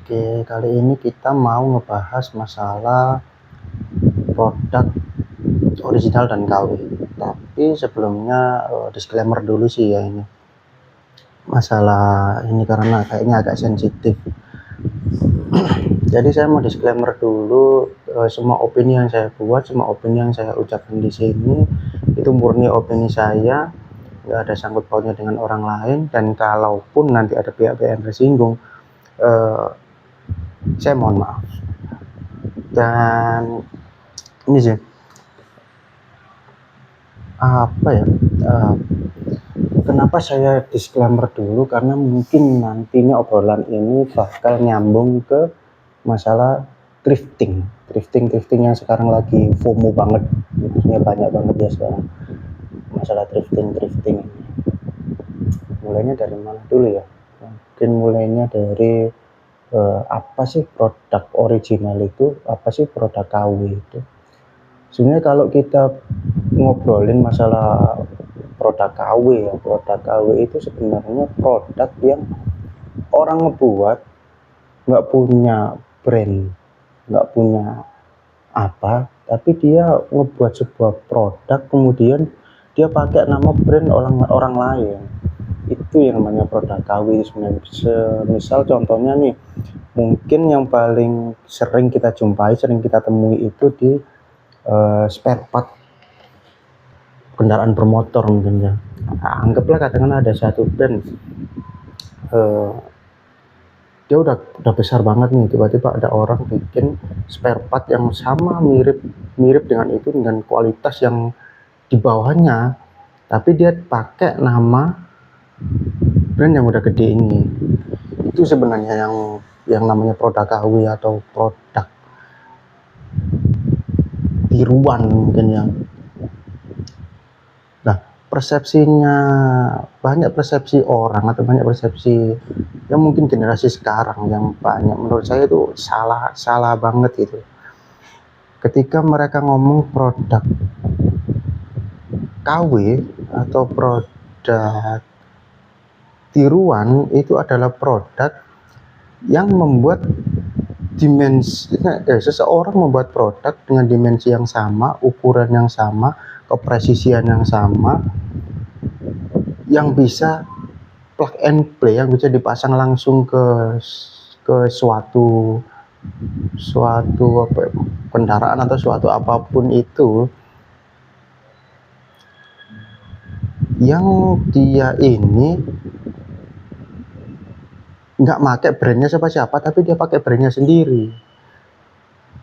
Oke, kali ini kita mau ngebahas masalah produk original dan KW. Tapi sebelumnya disclaimer dulu sih ya, ini masalah ini karena kayaknya agak sensitif. Jadi saya mau disclaimer dulu, semua opini yang saya buat, semua opini yang saya ucapkan di sini itu murni opini saya, nggak ada sangkut pautnya dengan orang lain. Dan kalaupun nanti ada pihak-pihak yang tersinggung, saya mohon maaf. Dan ini sih apa ya, kenapa saya disclaimer dulu, karena mungkin nantinya obrolan ini bakal nyambung ke masalah thrifting yang sekarang lagi FOMO banget, maksudnya banyak banget ya sekarang masalah thrifting. Mulainya dari mana dulu ya? Mungkin mulainya dari apa sih produk original itu, apa sih produk KW itu. Sebenarnya kalau kita ngobrolin masalah produk KW itu sebenarnya produk yang orang ngebuat, nggak punya brand, nggak punya apa, tapi dia ngebuat sebuah produk, kemudian dia pakai nama brand orang lain. Itu yang namanya produk KW sebenarnya. Misal contohnya nih, mungkin yang paling sering kita jumpai, sering kita temui itu di spare part kendaraan bermotor mungkin ya. Anggaplah katakanlah ada satu brand, dia udah besar banget nih, tiba-tiba ada orang bikin spare part yang sama, mirip dengan itu, dengan kualitas yang di bawahnya, tapi dia pakai nama brand yang udah gede ini. Itu sebenarnya yang namanya produk KW atau produk tiruan mungkin ya. Nah, banyak persepsi orang atau banyak persepsi yang mungkin generasi sekarang yang banyak, menurut saya itu salah banget itu. Ketika mereka ngomong produk KW atau produk tiruan, itu adalah produk yang membuat seseorang membuat produk dengan dimensi yang sama, ukuran yang sama, kepresisian yang sama, yang bisa plug and play, yang bisa dipasang langsung ke suatu kendaraan atau suatu apapun itu, yang dia ini nggak pakai brandnya siapa-siapa, tapi dia pakai brandnya sendiri.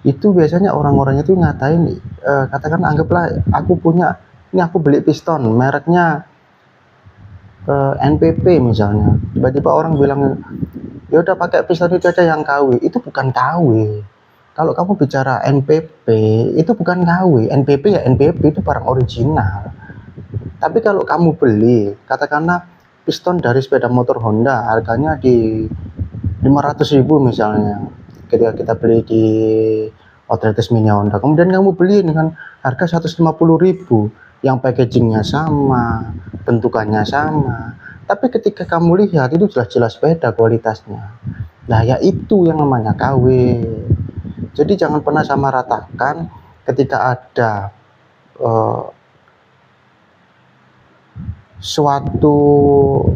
Itu biasanya orang-orang itu ngatain, katakan anggaplah aku beli piston mereknya NPP misalnya, tiba-tiba orang bilang ya udah pakai piston itu aja yang KW. Itu bukan KW. Kalau kamu bicara NPP, itu bukan KW. NPP ya NPP, itu barang original. Tapi kalau kamu beli, katakanlah piston dari sepeda motor Honda, harganya di 500.000 misalnya, ketika kita beli di outlet resminya Honda, kemudian kamu beli dengan harga 150.000, yang packagingnya sama, bentukannya sama, tapi ketika kamu lihat itu jelas-jelas beda kualitasnya. Nah ya, itu yang namanya KW. Jadi jangan pernah sama ratakan ketika ada suatu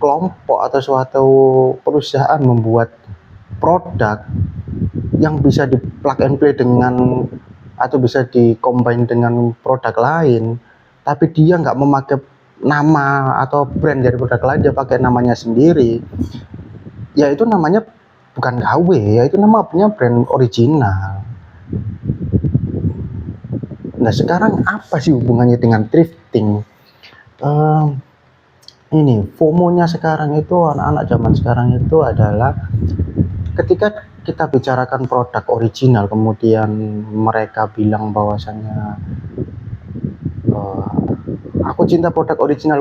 kelompok atau suatu perusahaan membuat produk yang bisa di plug and play dengan, atau bisa di-combine dengan produk lain, tapi dia nggak memakai nama atau brand dari produk lain, dia pakai namanya sendiri, ya itu namanya bukan KW, ya itu namanya brand original. Nah sekarang apa sih hubungannya dengan thrifting? Ini FOMO-nya sekarang itu, anak-anak zaman sekarang itu adalah ketika kita bicarakan produk original, kemudian mereka bilang bahwasannya aku cinta produk original,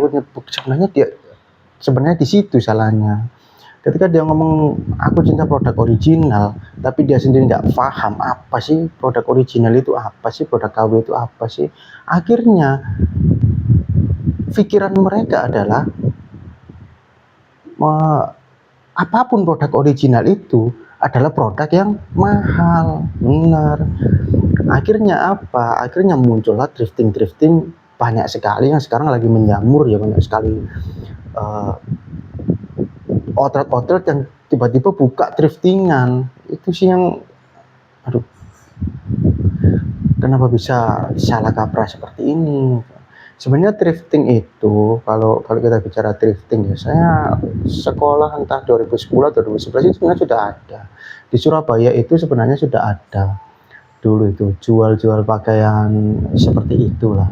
sebenarnya di situ salahnya. Ketika dia ngomong aku cinta produk original, tapi dia sendiri nggak paham apa sih produk original itu, apa sih produk KW itu, apa sih, akhirnya pikiran mereka adalah apapun produk original itu adalah produk yang mahal, benar. Akhirnya apa? Akhirnya muncullah drifting banyak sekali yang sekarang lagi menjamur ya, banyak sekali outlet yang tiba-tiba buka driftingan. Itu sih yang aduh, kenapa bisa salah kaprah seperti ini. Sebenarnya drifting itu kalau kita bicara drifting ya, saya sekolah entah 2010 atau 2011 itu sebenarnya sudah ada. Di Surabaya itu sebenarnya sudah ada dulu itu jual pakaian seperti itulah.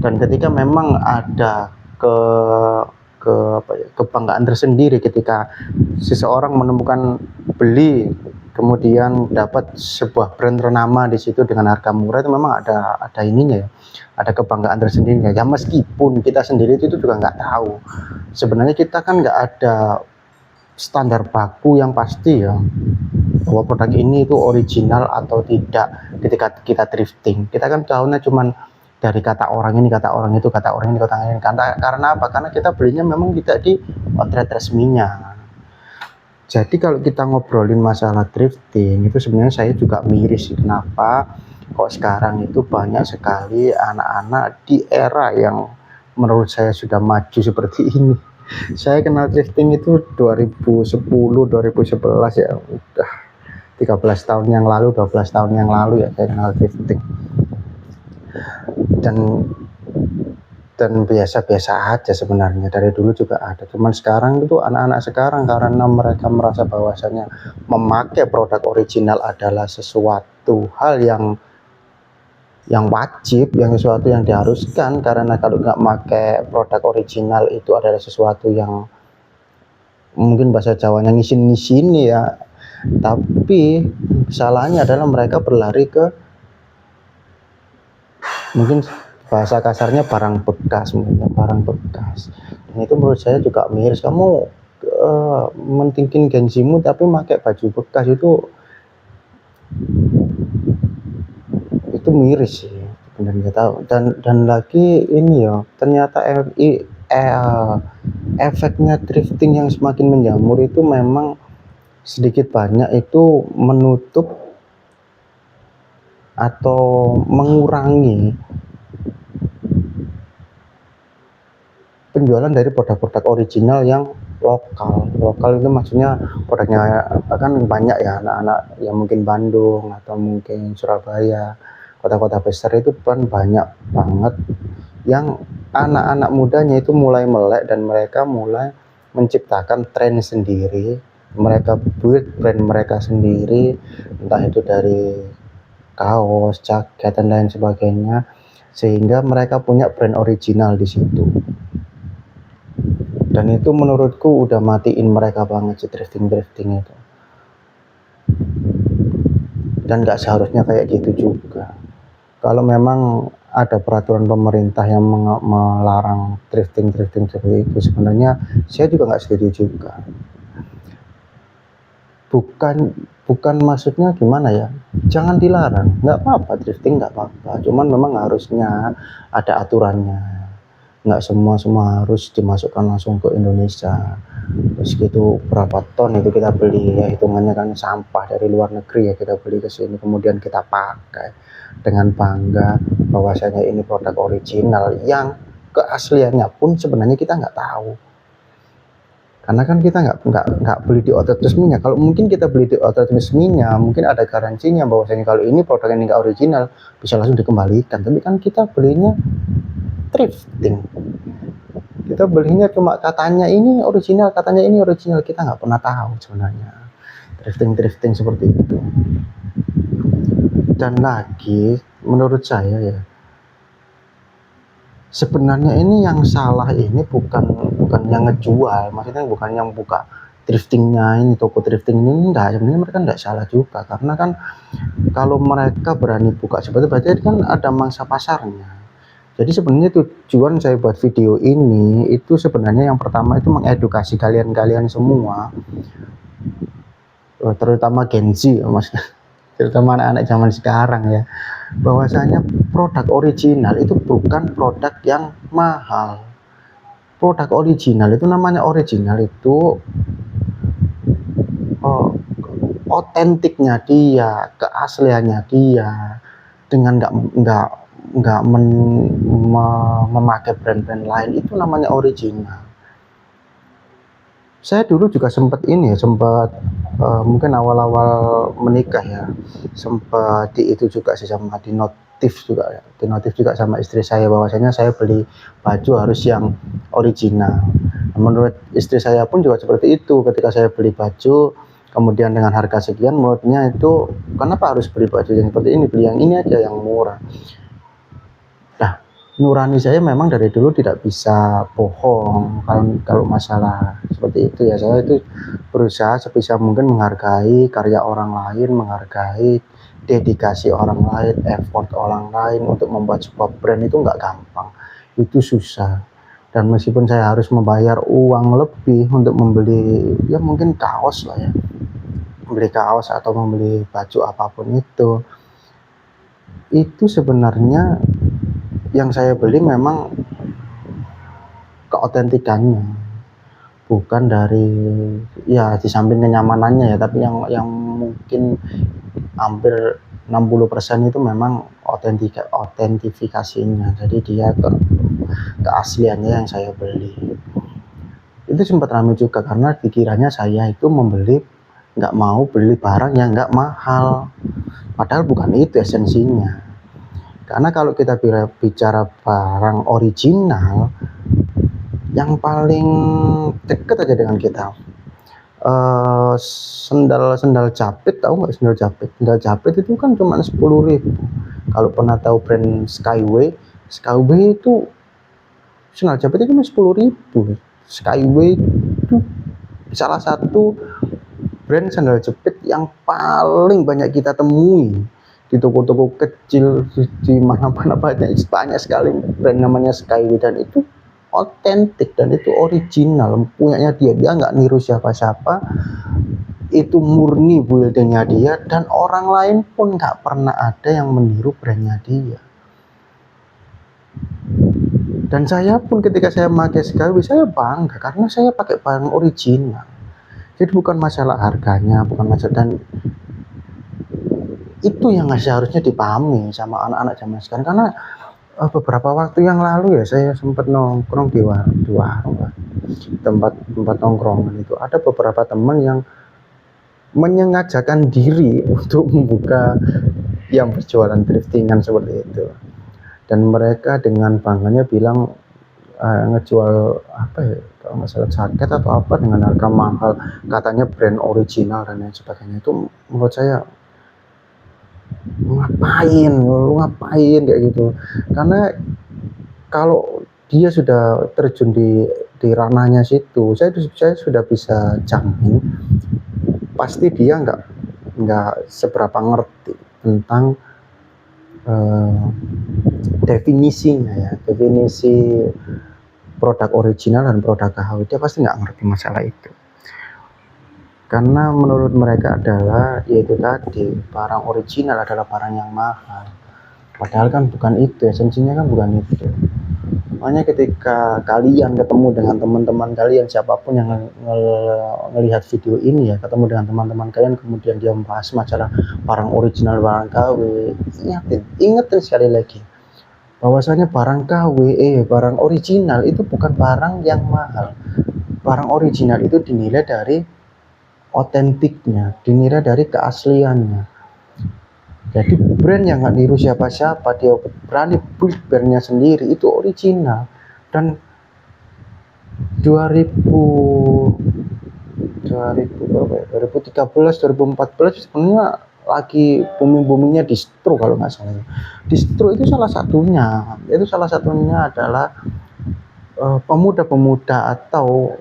Dan ketika memang ada kebanggaan tersendiri ketika seseorang menemukan beli kemudian dapat sebuah brand ternama di situ dengan harga murah, itu memang ada ininya ya, ada kebanggaan tersendiri ya. Meskipun kita sendiri itu juga nggak tahu sebenarnya, kita kan nggak ada standar baku yang pasti ya bahwa produk ini itu original atau tidak. Ketika kita drifting, kita kan tahunya cuman dari kata orang ini, kata orang itu, kata orang ini, kata orang ini. Karena apa? Karena kita belinya memang tidak di outlet resminya. Jadi kalau kita ngobrolin masalah drifting itu sebenarnya saya juga miris, kenapa kok sekarang itu banyak sekali anak-anak di era yang menurut saya sudah maju seperti ini. Saya kenal drifting itu 2010, 2011 ya, udah 13 tahun yang lalu, 12 tahun yang lalu ya saya kenal drifting. Dan biasa-biasa aja sebenarnya, dari dulu juga ada. Cuman sekarang itu anak-anak sekarang karena mereka merasa bahwasanya memakai produk original adalah sesuatu hal yang wajib, yang sesuatu yang diharuskan, karena kalau nggak pakai produk original itu adalah sesuatu yang mungkin bahasa Jawanya ngisin-ngisin ya. Tapi salahnya adalah mereka berlari ke mungkin bahasa kasarnya barang bekas, dan itu menurut saya juga miris. Kamu mentingin gengsimu tapi pakai baju bekas, itu miris sih benar, nggak tahu. Dan lagi ini ya, ternyata efeknya drifting yang semakin menjamur itu memang sedikit banyak itu menutup atau mengurangi penjualan dari produk-produk original yang lokal itu maksudnya produknya kan banyak ya, anak-anak yang mungkin Bandung atau mungkin Surabaya, kota-kota besar itu kan banyak banget yang anak-anak mudanya itu mulai melek dan mereka mulai menciptakan tren sendiri, mereka build brand mereka sendiri, entah itu dari kaos, jaket dan lain sebagainya, sehingga mereka punya brand original di situ. Dan itu menurutku udah matiin mereka banget si drifting itu. Dan nggak seharusnya kayak gitu juga. Kalau memang ada peraturan pemerintah yang melarang drifting seperti itu, sebenarnya saya juga nggak setuju juga. Bukan maksudnya gimana ya, jangan dilarang, nggak apa-apa drifting, nggak apa-apa, cuman memang harusnya ada aturannya. Nggak semua harus dimasukkan langsung ke Indonesia. Terus gitu berapa ton itu kita beli ya, hitungannya kan sampah dari luar negeri ya, kita beli ke sini kemudian kita pakai dengan bangga bahwasanya ini produk original yang keasliannya pun sebenarnya kita nggak tahu. Karena kan kita nggak beli di outlet resminya. Kalau mungkin kita beli di outlet resminya, mungkin ada garansinya bahwasanya kalau ini produk ini nggak original bisa langsung dikembalikan. Tapi kan kita belinya drifting, kita belinya cuma katanya ini original, kita nggak pernah tahu sebenarnya drifting seperti itu. Dan lagi menurut saya ya, sebenarnya ini yang salah ini bukan yang ngejual, maksudnya bukan yang buka driftingnya ini, toko drifting ini, enggak, sebenarnya mereka enggak salah juga, karena kan kalau mereka berani buka seperti itu berarti kan ada mangsa pasarnya. Jadi sebenarnya tujuan saya buat video ini itu sebenarnya yang pertama itu mengedukasi kalian semua, terutama Gen Z mas, terutama anak-anak zaman sekarang ya, bahwasanya produk original itu bukan produk yang mahal. Produk original itu namanya original itu otentiknya dia, keasliannya dia, dengan nggak memakai brand-brand lain, itu namanya original. Saya dulu juga sempat mungkin awal-awal menikah ya, sempat itu juga sih, sama di notif juga sama istri saya, bahwasanya saya beli baju harus yang original. Menurut istri saya pun juga seperti itu, ketika saya beli baju kemudian dengan harga sekian, menurutnya itu kenapa harus beli baju yang seperti ini, beli yang ini aja yang murah. Nah, nurani saya memang dari dulu tidak bisa bohong kalau masalah seperti itu ya. Saya itu berusaha sebisa mungkin menghargai karya orang lain, menghargai dedikasi orang lain, effort orang lain. Untuk membuat sebuah brand itu nggak gampang, itu susah. Dan meskipun saya harus membayar uang lebih untuk membeli ya mungkin kaos lah ya, membeli kaos atau membeli baju apapun itu sebenarnya yang saya beli memang keautentikannya, bukan dari ya di samping kenyamanannya ya, tapi yang mungkin hampir 60% itu memang autentifikasinya. Jadi dia keasliannya yang saya beli. Itu sempat ramai juga karena pikirannya saya itu nggak mau beli barang yang nggak mahal, padahal bukan itu esensinya. Karena kalau kita bicara barang original, yang paling deket aja dengan kita, sendal jepit, tahu nggak sendal jepit? Sendal jepit itu kan cuma 10.000. Kalau pernah tahu brand Skyway itu sendal jepit itu cuma 10.000. Skyway itu salah satu brand sendal jepit yang paling banyak kita temui di toko-toko kecil, di mana-mana banyak sekali brand namanya Skyway, dan itu otentik dan itu original, punyanya dia nggak niru siapa-siapa, itu murni buildingnya dia, dan orang lain pun nggak pernah ada yang meniru brandnya dia. Dan saya pun ketika saya pakai Skyway, saya bangga karena saya pakai barang original. Jadi bukan masalah harganya, bukan masalah, dan itu yang seharusnya dipahami sama anak-anak zaman sekarang. Karena beberapa waktu yang lalu ya, saya sempat nongkrong di warung lah, tempat nongkrong itu ada beberapa teman yang menyengajakan diri untuk membuka yang berjualan thriftingan seperti itu, dan mereka dengan bangganya bilang ngejual apa ya, kalau nggak salah jaket atau apa dengan harga mahal, katanya brand original dan lain sebagainya. Itu menurut saya, lu ngapain kayak gitu. Karena kalau dia sudah terjun di ranahnya situ, saya sudah bisa jamin pasti dia nggak seberapa ngerti tentang definisinya ya, definisi produk original dan produk KHW. Dia pasti nggak ngerti masalah itu, karena menurut mereka adalah yaitu tadi, barang original adalah barang yang mahal, padahal kan bukan itu esensinya, kan bukan itu. Makanya ketika kalian ketemu dengan teman-teman kalian, siapapun yang ngelihat video ini ya, ketemu dengan teman-teman kalian, kemudian dia membahas masalah barang original, barang KW, ingetin sekali lagi bahwasanya barang KW, barang original itu bukan barang yang mahal. Barang original itu dinilai dari otentiknya, dinilai dari keasliannya. Jadi brand yang nggak niru siapa-siapa, dia berani build brandnya sendiri, itu original. Dan 2013 2014 sebenarnya lagi boomingnya distro, kalau nggak salah. Distro itu salah satunya adalah pemuda-pemuda atau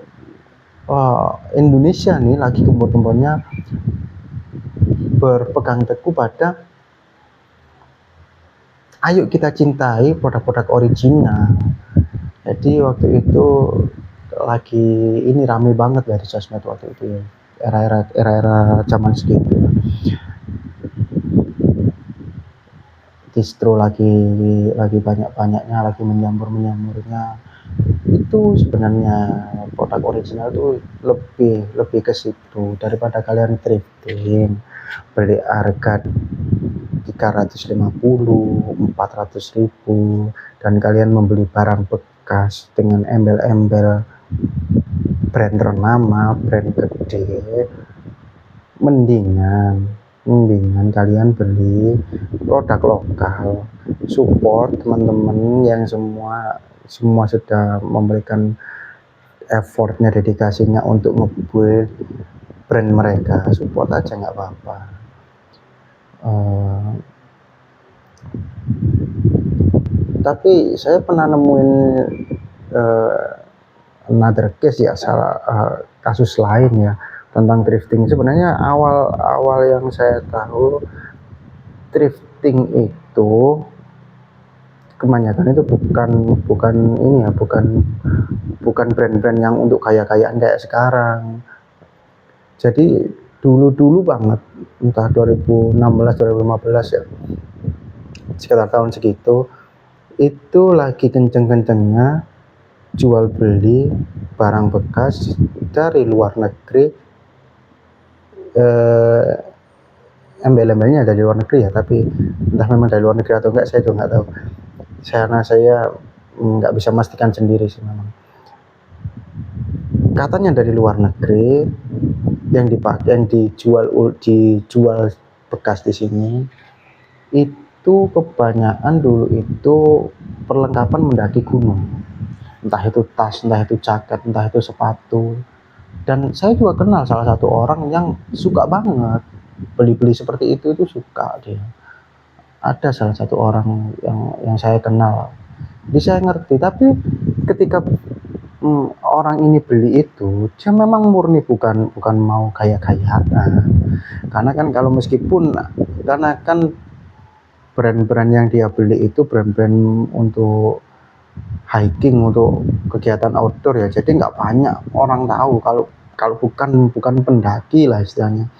Indonesia nih lagi gembor-gembornya berpegang teguh pada ayo kita cintai produk-produk original. Jadi waktu itu lagi ini rame banget ya di sosmed waktu itu ya, era zaman segitu. Distro lagi banyak-banyaknya, lagi menjamurnya, Itu sebenarnya produk original itu lebih lebih ke situ daripada kalian thrifting beli harga 350 400.000 dan kalian membeli barang bekas dengan embel-embel brand ternama, brand gede. Mendingan kalian beli produk lokal, support teman-teman yang semua sudah memberikan effortnya, dedikasinya untuk ngebuild brand mereka. Support aja nggak apa-apa. Tapi saya pernah nemuin another case ya, kasus lain ya tentang thrifting. Sebenarnya awal yang saya tahu thrifting itu kebanyakan itu bukan ini ya, bukan brand-brand yang untuk kaya-kayaan kayak sekarang. Jadi dulu banget, entah 2016 2015 ya, sekitar tahun segitu, itu lagi kenceng-kencengnya jual beli barang bekas dari luar negeri. Embel-embelnya dari luar negeri ya, tapi entah memang dari luar negeri atau enggak saya juga nggak tahu. Karena saya nggak bisa memastikan sendiri sih. Memang katanya dari luar negeri yang dipakai, yang dijual bekas di sini itu kebanyakan dulu itu perlengkapan mendaki gunung, entah itu tas, entah itu jaket, entah itu sepatu. Dan saya juga kenal salah satu orang yang suka banget beli-beli seperti itu suka dia. Ada salah satu orang yang saya kenal, jadi saya ngerti. Tapi ketika orang ini beli itu, dia memang murni bukan mau kaya-kayaan. Karena kan kalau meskipun, karena kan brand-brand yang dia beli itu brand-brand untuk hiking, untuk kegiatan outdoor ya, jadi nggak banyak orang tahu kalau bukan pendaki lah istilahnya.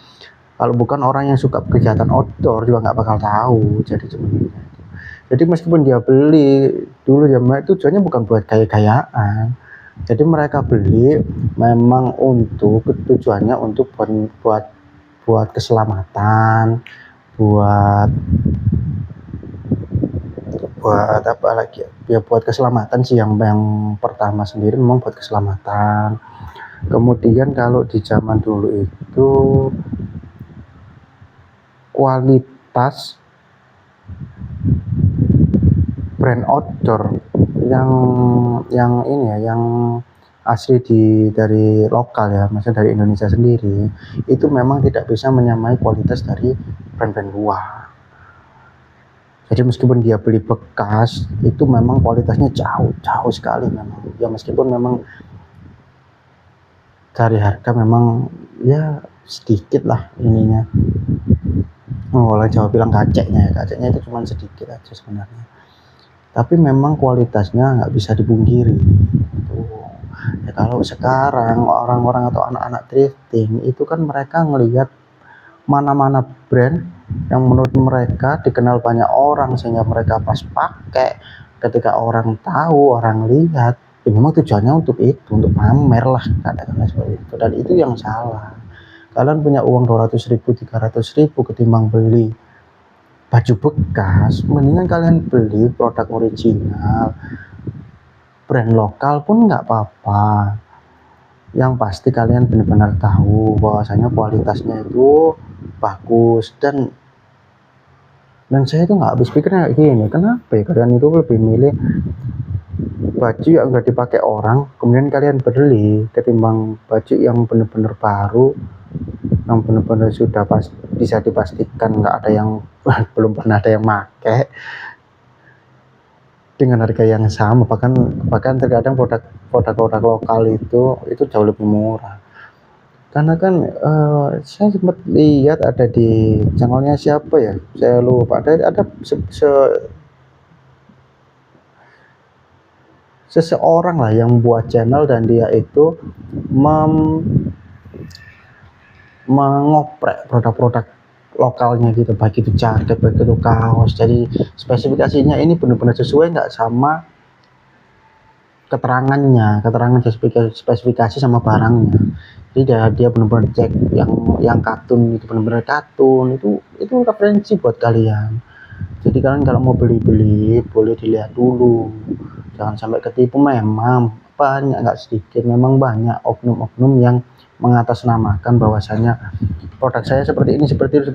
Kalau bukan orang yang suka kegiatan outdoor juga nggak bakal tahu. Jadi meskipun dia beli dulu ya, tujuannya bukan buat kaya-kayaan. Jadi mereka beli memang untuk tujuannya untuk buat keselamatan, buat apa lagi ya, buat keselamatan sih. Yang pertama sendiri memang buat keselamatan. Kemudian kalau di zaman dulu itu kualitas brand outdoor yang ini ya, yang asli dari lokal ya, maksudnya dari Indonesia sendiri, itu memang tidak bisa menyamai kualitas dari brand-brand luar. Jadi meskipun dia beli bekas, itu memang kualitasnya jauh sekali memang. Ya meskipun memang dari harga memang ya sedikit lah ininya. Orang Jawa bilang kaceknya itu cuma sedikit aja sebenarnya. Tapi memang kualitasnya nggak bisa dipungkiri. Ya, kalau sekarang orang-orang atau anak-anak thrifting itu kan mereka ngelihat mana-mana brand yang menurut mereka dikenal banyak orang, sehingga mereka pas pakai, ketika orang tahu, orang lihat, ya memang tujuannya untuk itu, untuk pamer lah, katakanlah seperti itu. Dan itu yang salah. Kalian punya uang 200.000 300.000 ketimbang beli baju bekas, mendingan kalian beli produk original, brand lokal pun nggak apa-apa. Yang pasti kalian benar-benar tahu bahwasanya kualitasnya itu bagus. Dan saya itu nggak habis pikirnya kayak gini, kenapa ya kalian itu lebih milih baju yang nggak dipakai orang kemudian kalian beli, ketimbang baju yang benar-benar baru, yang benar-benar sudah bisa dipastikan nggak ada yang belum pernah ada yang pakai, dengan harga yang sama. Bahkan terkadang produk lokal itu jauh lebih murah. Karena kan saya sempat lihat ada di channelnya siapa ya, saya lupa, ada seseorang lah yang buat channel, dan dia itu mengoprek produk-produk lokalnya gitu, baik itu jaket, baik itu kaos. Jadi spesifikasinya ini benar-benar sesuai nggak sama keterangan spesifikasi sama barangnya. Jadi dia benar-benar cek yang kartun itu benar-benar kartun, itu referensi buat kalian. Jadi kalian kalau mau beli boleh dilihat dulu, jangan sampai ketipu. Memang banyak, nggak sedikit, memang banyak oknum-oknum yang mengatasnamakan bahwasanya produk saya seperti ini, seperti itu,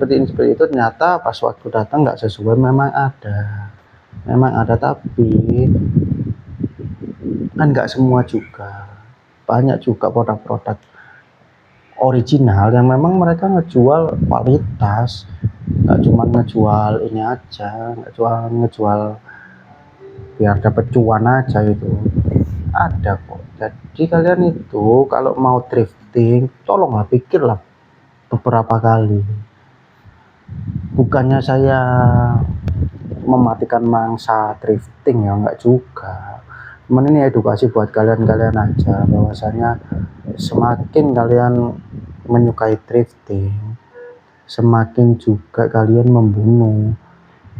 ternyata pas waktu datang nggak sesuai. Memang ada, tapi kan nggak semua juga. Banyak juga produk-produk original yang memang mereka ngejual kualitas, nggak cuma ngejual ini aja, nggak cuma ngejual biar dapat cuan aja. Itu ada kok. Jadi kalian itu kalau mau thrifting, tolonglah pikirlah beberapa kali. Bukannya saya mematikan mangsa thrifting ya, enggak juga. Cuman ini edukasi buat kalian aja, bahwasanya semakin kalian menyukai thrifting, semakin juga kalian membunuh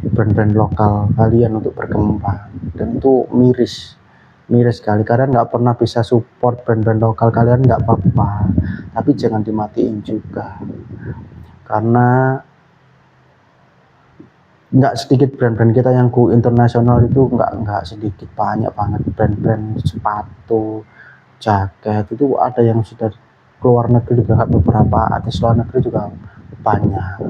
brand-brand lokal kalian untuk berkembang. Dan itu miris sekali. Kalian nggak pernah bisa support brand-brand lokal kalian, nggak apa-apa, tapi jangan dimatiin juga, karena nggak sedikit brand-brand kita yang go internasional itu, nggak sedikit, banyak banget brand-brand sepatu, jaket itu ada yang sudah keluar negeri juga, beberapa artis luar negeri juga banyak,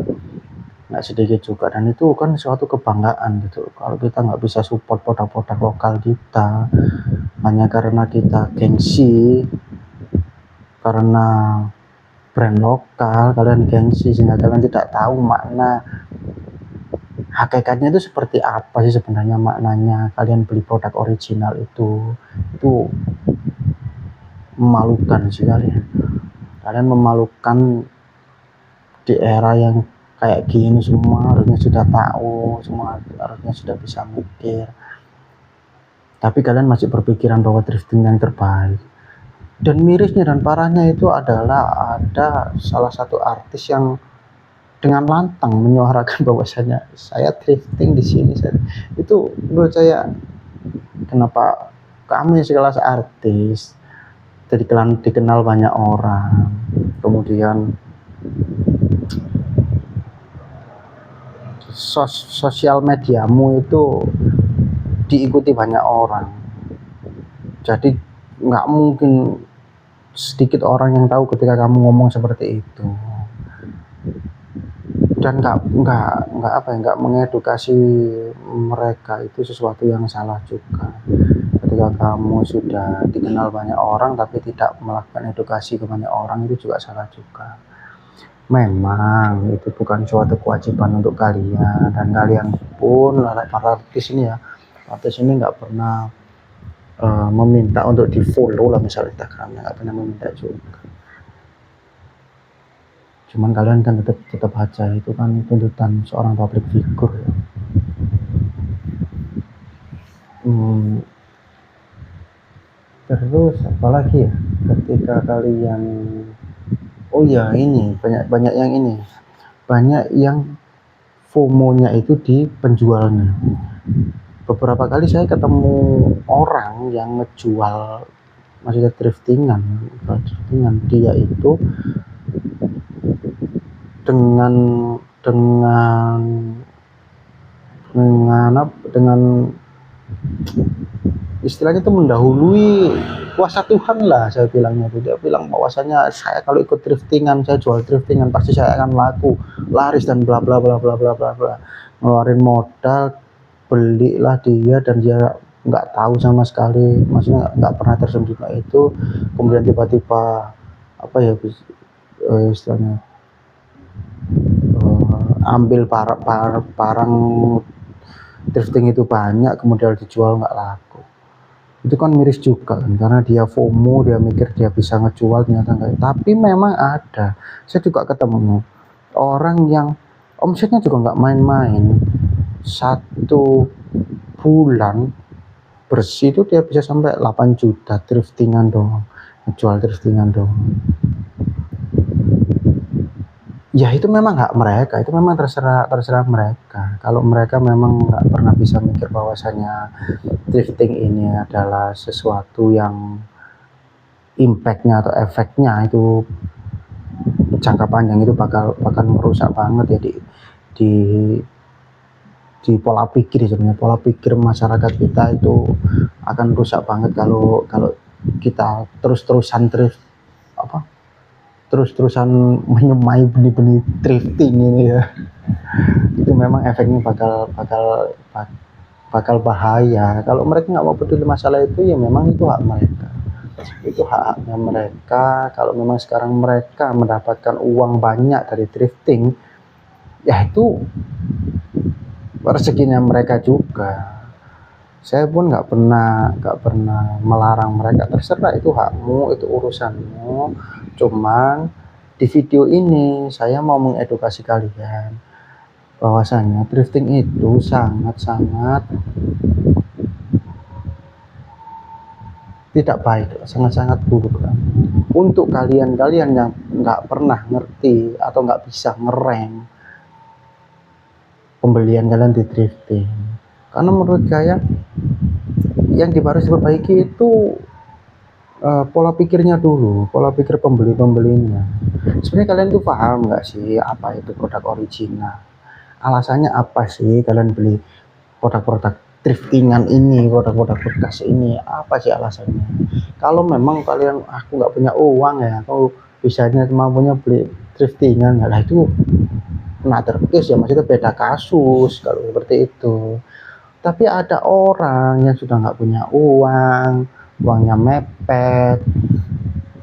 nggak sedikit juga. Dan itu kan suatu kebanggaan gitu kalau kita nggak bisa support produk-produk lokal kita hanya karena kita gengsi karena brand lokal. Kalian gengsi sehingga kalian tidak tahu makna hakikatnya itu seperti apa sih sebenarnya maknanya. Kalian beli produk original itu memalukan sih. Kalian memalukan di era yang kayak gini. Semua harusnya sudah tahu, semua harusnya sudah bisa mikir, tapi kalian masih berpikiran bahwa thrifting yang terbaik. Dan mirisnya dan parahnya itu adalah ada salah satu artis yang dengan lantang menyuarakan bahwasanya saya thrifting di sini. Itu menurut saya, kenapa kamu sekelas artis dikenal banyak orang, kemudian sosial mediamu itu diikuti banyak orang, jadi nggak mungkin sedikit orang yang tahu ketika kamu ngomong seperti itu. Dan nggak mengedukasi mereka, itu sesuatu yang salah juga. Ketika kamu sudah dikenal banyak orang tapi tidak melakukan edukasi ke banyak orang, itu juga salah juga. Memang itu bukan suatu kewajiban untuk kalian, dan kalian pun para artis ini nggak pernah meminta untuk di follow lah misalnya Instagramnya, nggak pernah meminta juga. Cuman kalian kan tetap aja, itu kan tuntutan seorang public figure ya. Terus apalagi ya, ketika kalian ini banyak yang FOMO-nya itu di penjualnya. Beberapa kali saya ketemu orang yang ngejual, maksudnya thriftingan, dia itu dengan istilahnya itu mendahului kuasa Tuhan lah, saya bilangnya. Dia bilang bahwasanya saya kalau ikut thriftingan, saya jual thriftingan, pasti saya akan laris dan bla bla bla bla bla bla bla. Ngeluarin modal, belilah dia, dan dia nggak tahu sama sekali, maksudnya nggak pernah tersentuh itu. Kemudian tiba-tiba istilahnya ambil barang thrifting itu banyak, kemudian dijual nggak laku. Itu kan miris juga kan, karena dia FOMO, dia mikir dia bisa ngejual, ternyata enggak. Tapi memang ada, saya juga ketemu orang yang omsetnya juga nggak main-main. 1 bulan bersih itu dia bisa sampai 8 juta thriftingan doang, ngejual thriftingan doang. Ya itu memang hak mereka, itu memang terserah mereka. Kalau mereka memang nggak pernah bisa mikir bahwasanya drifting ini adalah sesuatu yang impactnya atau efeknya itu jangka panjang itu bakal merusak banget ya di di pola pikir. Sebenarnya pola pikir masyarakat kita itu akan rusak banget kalau kalau kita terus-terusan menyemai benih-benih drifting ini ya. Itu memang efeknya bakal bahaya. Kalau mereka nggak mau peduli masalah itu, ya memang itu hak mereka, itu haknya mereka. Kalau memang sekarang mereka mendapatkan uang banyak dari drifting, ya itu rezekinya mereka juga. Saya pun nggak pernah melarang mereka, terserah, itu hakmu, itu urusanmu. Cuman di video ini saya mau mengedukasi kalian bahwasanya drifting itu sangat-sangat tidak baik, sangat-sangat buruk. Untuk kalian-kalian yang nggak pernah ngerti atau nggak bisa ngerem pembelian kalian di drifting, karena menurut saya yang harus diperbaiki itu pola pikirnya dulu, pola pikir pembelinya. Sebenarnya kalian tuh paham nggak sih apa itu produk original? Alasannya apa sih kalian beli produk-produk driftingan ini, produk-produk bekas ini? Apa sih alasannya? Kalau memang kalian, aku nggak punya uang ya, aku bisanya mampunya beli driftingan, lah itu terus ya, maksudnya beda kasus kalau seperti itu. Tapi ada orang yang sudah nggak punya uang, uangnya mepet,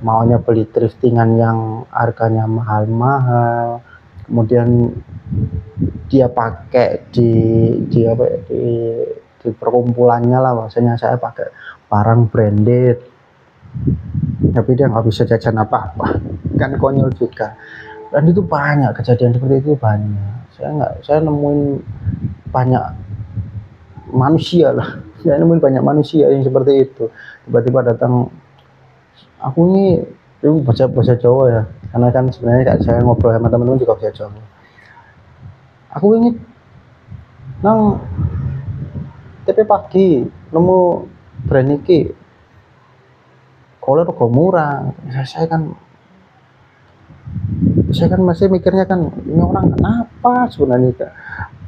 maunya beli driftingan yang harganya mahal-mahal, kemudian dia pakai di perkumpulannya lah, maksudnya saya pakai barang branded, tapi dia nggak bisa jajan apa-apa, kan konyol juga. Dan itu banyak kejadian seperti itu, banyak. Saya nemuin banyak manusia lah, saya nemuin banyak manusia yang seperti itu. Tiba-tiba datang, aku ini bahasa Jawa ya, karena kan sebenarnya saya ngobrol sama teman-teman juga bahasa Jawa. Aku ini nang TP pagi nemu brand iki, kalau rego murah. Saya kan masih mikirnya kan, ini orang kenapa sebenarnya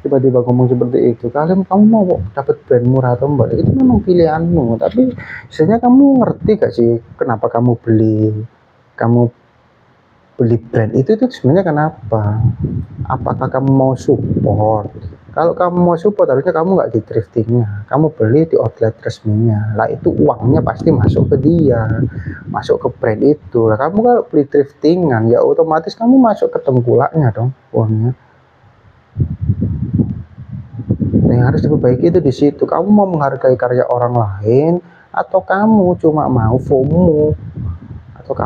tiba-tiba ngomong seperti itu. Kamu mau dapat brand murah atau enggak, itu memang pilihanmu, tapi sebenarnya kamu ngerti gak sih kenapa kamu beli brand itu sebenarnya kenapa? Apakah kamu mau support? Kalau kamu mau support, harusnya kamu nggak di driftingnya, kamu beli di outlet resminya. Lah itu uangnya pasti masuk ke dia, masuk ke brand itu. Lah kamu kalau beli driftingan, ya otomatis kamu masuk ke tengkulaknya dong uangnya. Nah, yang harus diperbaiki itu di situ. Kamu mau menghargai karya orang lain, atau kamu cuma mau FOMO, atau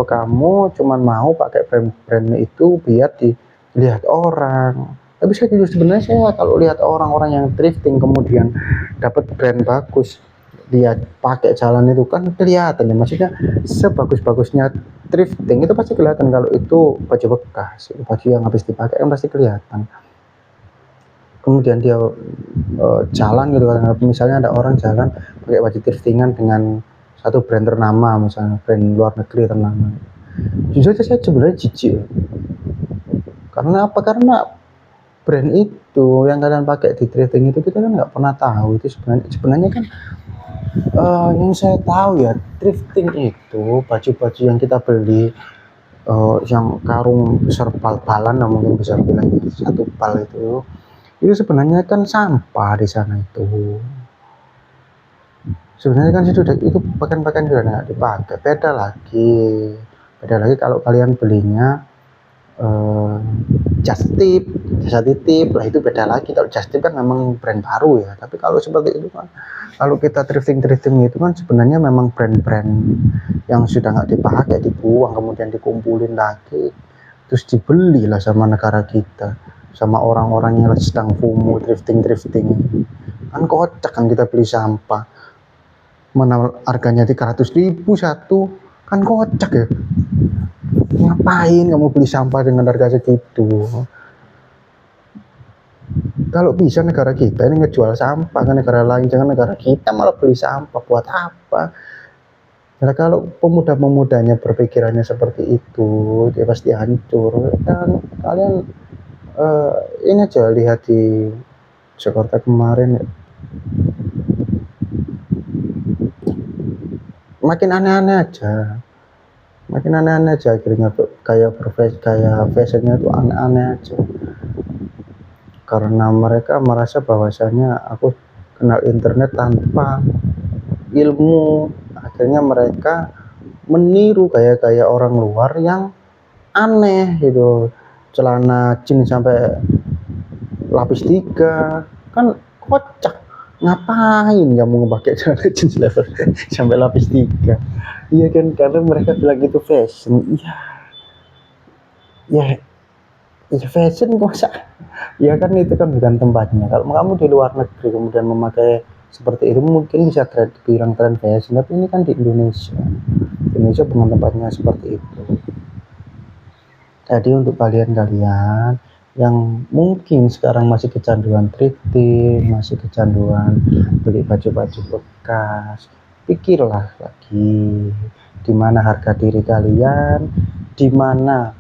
kamu cuma mau pakai brand itu biar dilihat orang. Tapi sebenarnya saya kalau lihat orang-orang yang drifting kemudian dapat brand bagus, dia pakai jalan itu kan kelihatan ya, maksudnya sebagus-bagusnya drifting itu pasti kelihatan. Kalau itu baju bekas, baju yang habis dipakai kan pasti kelihatan. Kemudian dia jalan gitu kan, misalnya ada orang jalan pakai baju driftingan dengan satu brand ternama, misalnya brand luar negeri ternama, jujur aja saya sebenarnya jijik. Karena apa? Karena brand itu yang kalian pakai di drifting itu kita kan nggak pernah tahu itu sebenarnya kan. Yang saya tahu ya, drifting itu baju-baju yang kita beli, yang karung besar bal-balan, mungkin bisa bilang satu bal itu sebenarnya kan sampah di sana itu. Sebenarnya kan itu pakaian-pakaian sudah nggak dipakai. Beda lagi kalau kalian belinya jasa titip lah, itu beda lagi. Kalau jasa titip kan memang brand baru ya, tapi kalau seperti itu kan, kalau kita drifting itu kan sebenarnya memang brand-brand yang sudah nggak dipakai, dibuang, kemudian dikumpulin lagi, terus dibeli lah sama negara kita, sama orang-orang yang sedang FOMO drifting kan. Kocak kan, kita beli sampah mana harganya 300.000 satu, kan kocak ya. Ngapain kamu beli sampah dengan harga segitu? Kalau bisa negara kita ini ngejual sampah ke negara lain, jangan negara kita malah beli sampah. Buat apa? Nah, kalau pemuda-pemudanya berpikirannya seperti itu, dia pasti hancur. Dan kalian ini aja lihat di Jakarta kemarin, makin aneh-aneh aja, makin aneh-aneh aja akhirnya kayak fashionnya itu aneh-aneh aja. Karena mereka merasa bahwasanya aku kenal internet tanpa ilmu, akhirnya mereka meniru kayak orang luar yang aneh gitu. Celana jeans sampai lapis 3 kan kocak. Ngapain kamu pakai celana jeans level sampai lapis 3? Iya kan, karena mereka bilang itu fashion. Iya, ya, ya fashion masa. Ya kan itu kan bukan tempatnya. Kalau kamu di luar negeri kemudian memakai seperti itu mungkin bisa bilang tren fashion, tapi ini kan di Indonesia. Indonesia bukan tempatnya seperti itu. Jadi untuk kalian-kalian yang mungkin sekarang masih kecanduan thrifting, masih kecanduan beli baju-baju bekas, pikirlah lagi di mana harga diri kalian, di mana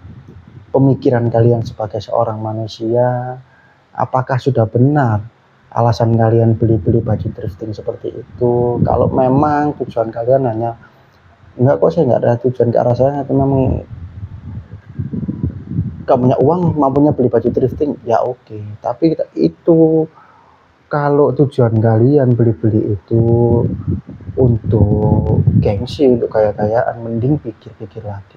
pemikiran kalian sebagai seorang manusia. Apakah sudah benar alasan kalian beli-beli baju thrifting seperti itu? Kalau memang tujuan kalian hanya enggak kok, saya enggak ada tujuan ke arah sana, itu memang gak punya uang mampunya beli baju thrifting, ya oke. Tapi itu kalau tujuan kalian beli-beli itu untuk gengsi, untuk kaya-kayaan, mending pikir-pikir lagi.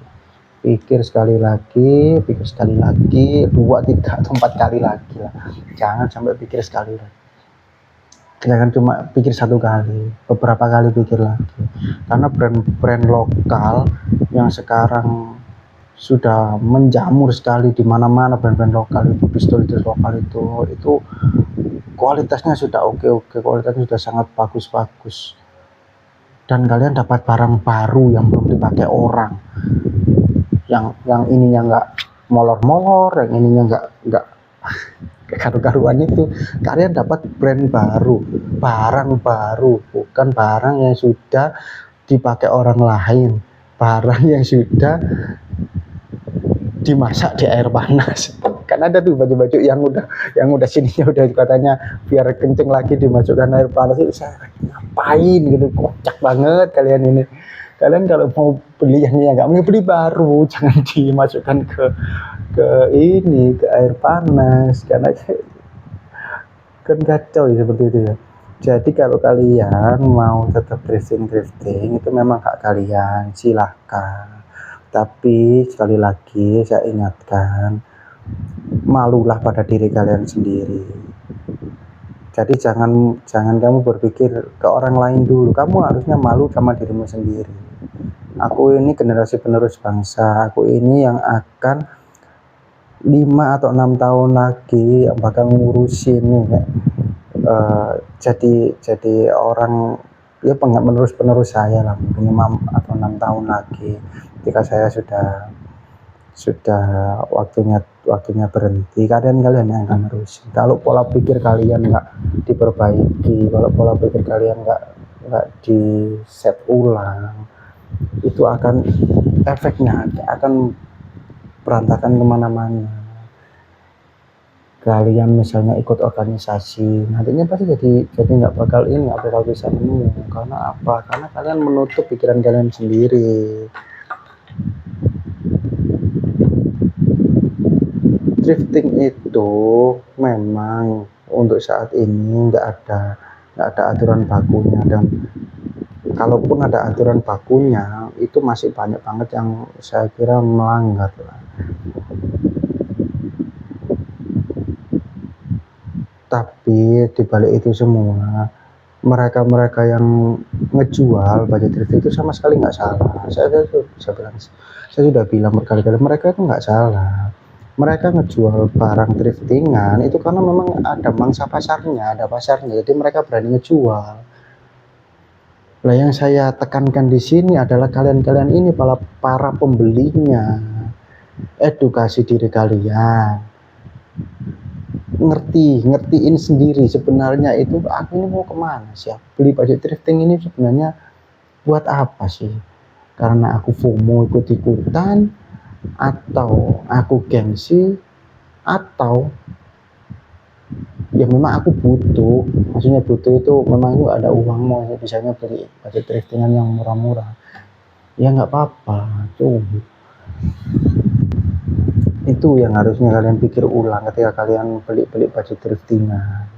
Pikir sekali lagi, 2, 3, atau 4 kali lagi lah. Jangan sampai pikir sekali lagi. Jangan cuma pikir satu kali, beberapa kali pikir lagi. Karena brand-brand lokal yang sekarang sudah menjamur sekali di mana-mana, brand-brand lokal itu, pistol lokal itu kualitasnya sudah oke, kualitasnya sudah sangat bagus. Dan kalian dapat barang baru yang belum dipakai orang, yang ininya nggak molor-molor, yang ininya nggak karu-karuan itu. Kalian dapat brand baru, barang baru, bukan barang yang sudah dipakai orang lain, barang yang sudah dimasak di air panas. Kan ada tuh baju-baju yang udah sininya udah katanya biar kenceng lagi dimasukkan air panas. Itu saya ngapain gitu, kocak banget kalian ini. Kalian kalau mau beli yang nggak mau beli baru, jangan dimasukkan ke air panas, karena kan kacau ya seperti itu ya. Jadi kalau kalian mau tetap drifting itu memang hak kalian, silahkan. Tapi sekali lagi saya ingatkan, malulah pada diri kalian sendiri. Jadi jangan kamu berpikir ke orang lain dulu, kamu harusnya malu sama dirimu sendiri. Aku ini generasi penerus bangsa, aku ini yang akan 5 atau 6 tahun lagi bakal ngurusin jadi orang ya penerus saya lah, mungkin 5 atau 6 tahun lagi ketika saya sudah waktunya berhenti. Kalian yang akan nerusin. Kalau pola pikir kalian nggak diperbaiki, kalau pola pikir kalian nggak di set ulang, itu efeknya akan berantakan kemana-mana. Kalian misalnya ikut organisasi, nantinya pasti jadi nggak bakal bisa nemu. Karena apa? Karena kalian menutup pikiran kalian sendiri. Drifting itu memang untuk saat ini nggak ada aturan bakunya, dan kalaupun ada aturan bakunya itu masih banyak banget yang saya kira melanggar lah. Tapi dibalik itu semua, mereka yang ngejual baju thrifting itu sama sekali nggak salah. Saya sudah bilang berkali-kali, mereka itu nggak salah. Mereka ngejual barang thriftingan itu karena memang ada mangsa pasarnya, jadi mereka berani ngejual. Nah, yang saya tekankan di sini adalah kalian ini para pembelinya. edukasi diri kalian, ngertiin sendiri sebenarnya itu aku ini mau kemana sih, beli baju thrifting ini sebenarnya buat apa sih, karena aku FOMO ikut-ikutan, atau aku gengsi, atau ya memang aku butuh. Maksudnya butuh itu memang aku ada uang mau bisanya beli baju thriftingan yang murah-murah, ya nggak apa-apa tuh. Itu yang harusnya kalian pikir ulang ketika kalian beli baju thriftingan.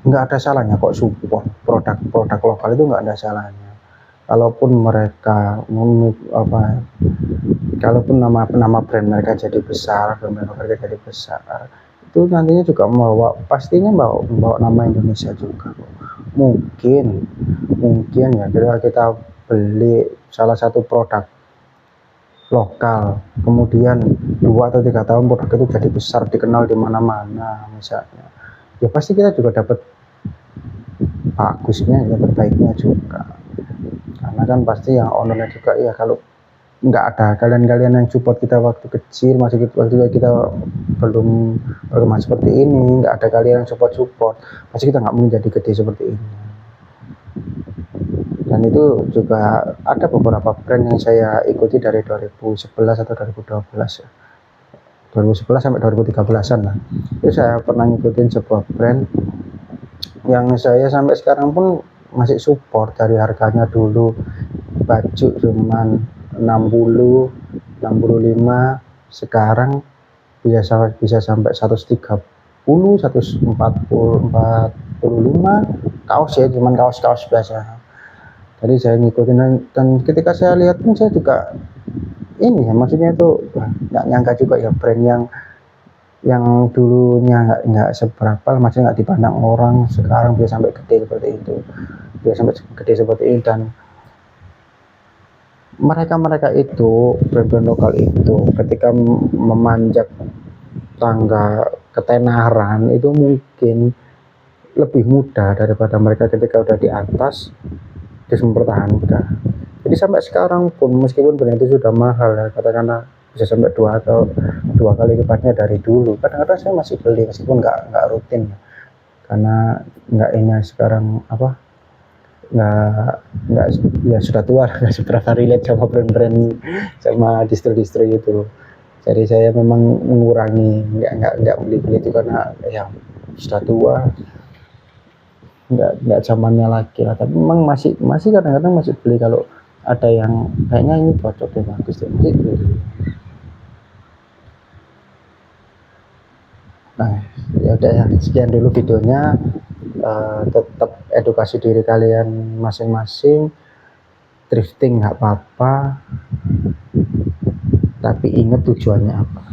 Nggak ada salahnya kok support produk-produk lokal, itu nggak ada salahnya. Kalaupun mereka kalaupun nama brand mereka jadi besar, brand mereka jadi besar, itu nantinya juga pastinya bawa nama Indonesia juga. Mungkin ya ketika kita beli salah satu produk lokal, kemudian 2 atau 3 tahun produk itu jadi besar, dikenal di mana-mana misalnya, ya pasti kita juga dapat bagusnya, dapat baiknya juga. Karena kan pasti yang ownernya juga, ya kalau nggak ada kalian yang support kita waktu kecil, waktu kita belum berkembang seperti ini, nggak ada kalian yang support, pasti kita nggak mungkin jadi gede seperti ini. Dan itu juga ada beberapa brand yang saya ikuti dari 2011 atau 2012 ya, 2011 sampai 2013an lah. Itu saya pernah ngikutin sebuah brand yang saya sampai sekarang pun masih support. Dari harganya dulu baju cuman 60, 65, sekarang bisa sampai 130, 145 kaos ya, cuman kaos biasa. Jadi saya ngikutin, dan ketika saya lihat pun saya juga ini ya, maksudnya itu nggak nyangka juga ya, brand yang dulunya nggak seberapa, maksudnya nggak dipandang orang, sekarang bisa sampai gede seperti itu, dan mereka itu brand-brand lokal itu ketika memanjat tangga ketenaran itu mungkin lebih mudah daripada mereka ketika udah di atas terus mempertahankan. Jadi sampai sekarang pun meskipun brand itu sudah mahal ya, katakanlah bisa sampai 2 kali lipatnya dari dulu, kadang-kadang saya masih beli meskipun nggak rutin ya, karena nggak ini sekarang nggak ya sudah tua, nggak seberapa relate sama brand-brand, sama distro itu. Jadi saya memang mengurangi, nggak beli itu karena ya sudah tua, nggak zamannya lagi lah. Tapi memang masih kadang-kadang masih beli kalau ada yang kayaknya ini cocok deh, bagus deh, masih beli. Nah ya udah ya, sekian dulu videonya. Tetap edukasi diri kalian masing-masing, thrifting nggak apa-apa, tapi ingat tujuannya apa.